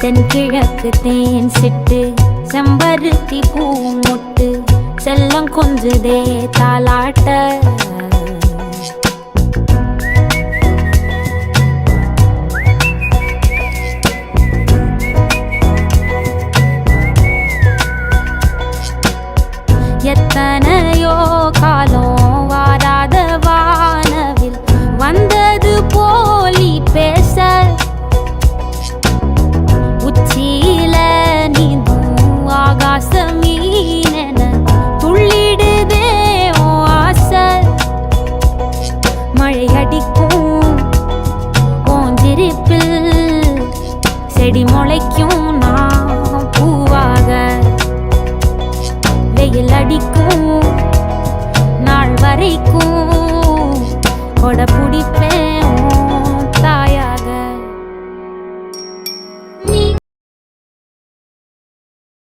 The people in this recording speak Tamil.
தென்கிழக்கு தேன் சிட்டு செம்பருத்தி பூ முட்டு செல்லம் கொஞ்சுதே தாலாட்ட எத்தனையோ காலம் வாராத வானவில் வந்தது போலி பேச உச்சியில நீந்தும் ஆகாச மீனென துள்ளிடுதே ஓ ஆசை மழை அடிக்கும் ஓஞ்சிருப்பில் செடி முளைக்கும் நான் பூவாக வெயில் அடிக்கும் நாள் வரைக்கும்